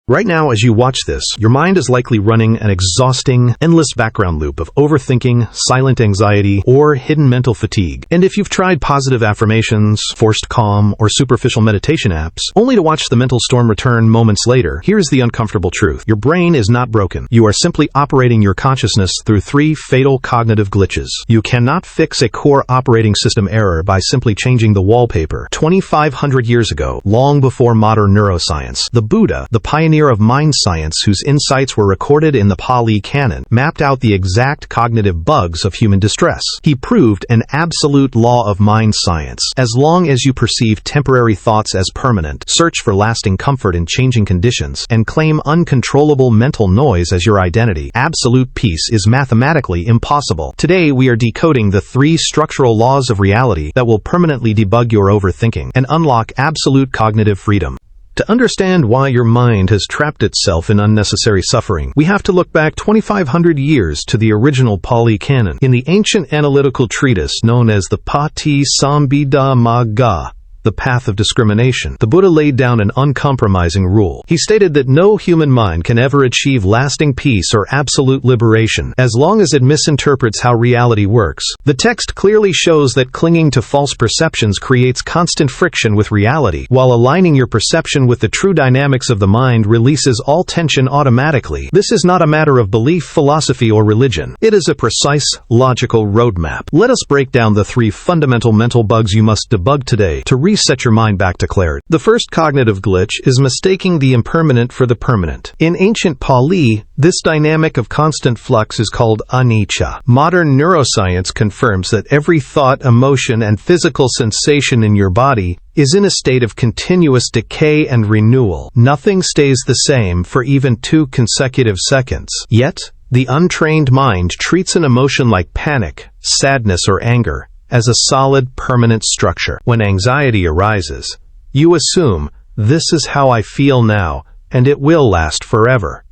Right now, as you watch this, your mind is likely running an exhausting, endless background loop of overthinking, silent anxiety, or hidden mental fatigue. And if you've tried positive affirmations, forced calm, or superficial meditation apps, only to watch the mental storm return moments later, here's the uncomfortable truth. Your brain is not broken. You are simply operating your consciousness through 3 fatal cognitive glitches. You cannot fix a core operating system error by simply changing the wallpaper. 2,500 years ago, long before modern neuroscience, the Buddha, the pioneer of mind science whose insights were recorded in the Pali Canon, mapped out the exact cognitive bugs of human distress. He proved an absolute law of mind science. As long as you perceive temporary thoughts as permanent, search for lasting comfort in changing conditions, and claim uncontrollable mental noise as your identity, absolute peace is mathematically impossible. Today we are decoding the 3 structural laws of reality that will permanently debug your overthinking and unlock absolute cognitive freedom. To understand why your mind has trapped itself in unnecessary suffering, we have to look back 2,500 years to the original Pali Canon. In the ancient analytical treatise known as the Patisambhidamagga, the path of discrimination, the Buddha laid down an uncompromising rule. He stated that no human mind can ever achieve lasting peace or absolute liberation as long as it misinterprets how reality works. The text clearly shows that clinging to false perceptions creates constant friction with reality, while aligning your perception with the true dynamics of the mind releases all tension automatically. This is not a matter of belief, philosophy, or religion. It is a precise, logical roadmap. Let us break down the 3 fundamental mental bugs you must debug today to reset your mind back to clarity. The first cognitive glitch is mistaking the impermanent for the permanent. In ancient Pali, this dynamic of constant flux is called Anicca. Modern neuroscience confirms that every thought, emotion, and physical sensation in your body is in a state of continuous decay and renewal. Nothing stays the same for even 2 consecutive seconds. Yet, the untrained mind treats an emotion like panic, sadness, or anger as a solid, permanent structure. When anxiety arises, you assume, "This is how I feel now, and it will last forever."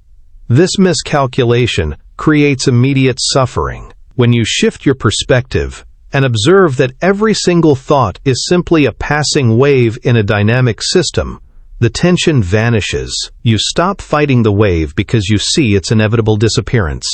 This miscalculation creates immediate suffering. When you shift your perspective and observe that every single thought is simply a passing wave in a dynamic system, the tension vanishes. You stop fighting the wave because you see its inevitable disappearance.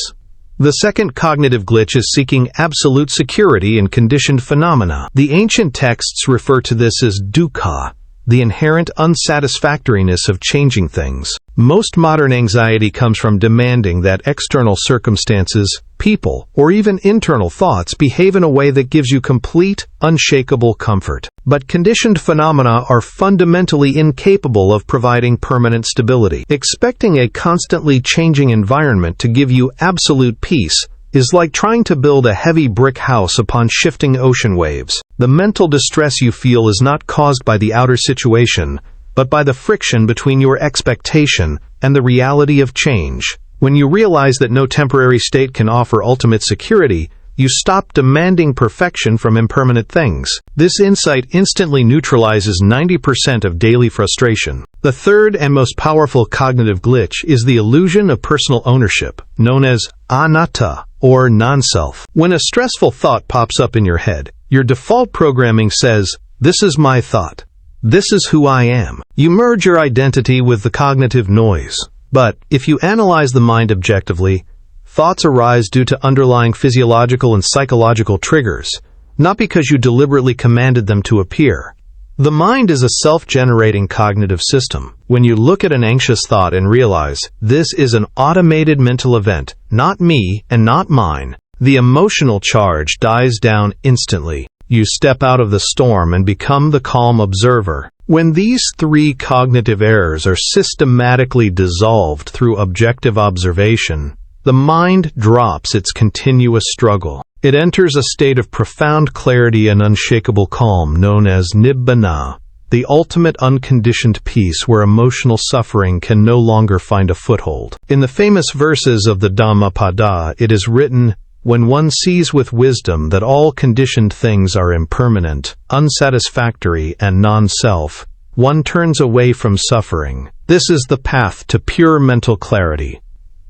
The second cognitive glitch is seeking absolute security in conditioned phenomena. The ancient texts refer to this as Dukkha, the inherent unsatisfactoriness of changing things. Most modern anxiety comes from demanding that external circumstances, people, or even internal thoughts behave in a way that gives you complete, unshakable comfort. But conditioned phenomena are fundamentally incapable of providing permanent stability. Expecting a constantly changing environment to give you absolute peace is like trying to build a heavy brick house upon shifting ocean waves. The mental distress you feel is not caused by the outer situation, but by the friction between your expectation and the reality of change. When you realize that no temporary state can offer ultimate security, you stop demanding perfection from impermanent things. This insight instantly neutralizes 90% of daily frustration. The third and most powerful cognitive glitch is the illusion of personal ownership, known as Anatta, or non-self. When a stressful thought pops up in your head, your default programming says, "This is my thought. This is who I am." You merge your identity with the cognitive noise. But if you analyze the mind objectively, thoughts arise due to underlying physiological and psychological triggers, not because you deliberately commanded them to appear. The mind is a self-generating cognitive system. When you look at an anxious thought and realize, "This is an automated mental event, not me and not mine," the emotional charge dies down instantly. You step out of the storm and become the calm observer. When these 3 cognitive errors are systematically dissolved through objective observation, the mind drops its continuous struggle. It enters a state of profound clarity and unshakable calm known as Nibbana, the ultimate unconditioned peace where emotional suffering can no longer find a foothold. In the famous verses of the Dhammapada, it is written, "When one sees with wisdom that all conditioned things are impermanent, unsatisfactory, and non-self, one turns away from suffering." This is the path to pure mental clarity.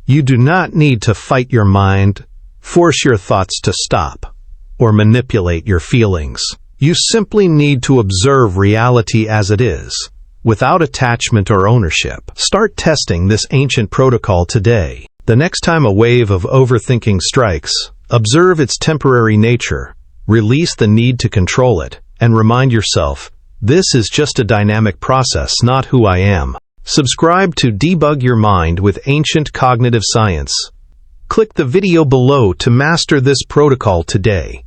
You do not need to fight your mind, force your thoughts to stop, or manipulate your feelings. You simply need to observe reality as it is. without attachment or ownership. Start testing this ancient protocol today. The next time a wave of overthinking strikes, observe its temporary nature, release the need to control it, and remind yourself, this is just a dynamic process, not who I am. Subscribe to Debug Your Mind with Ancient Cognitive Science. Click the video below to master this protocol today.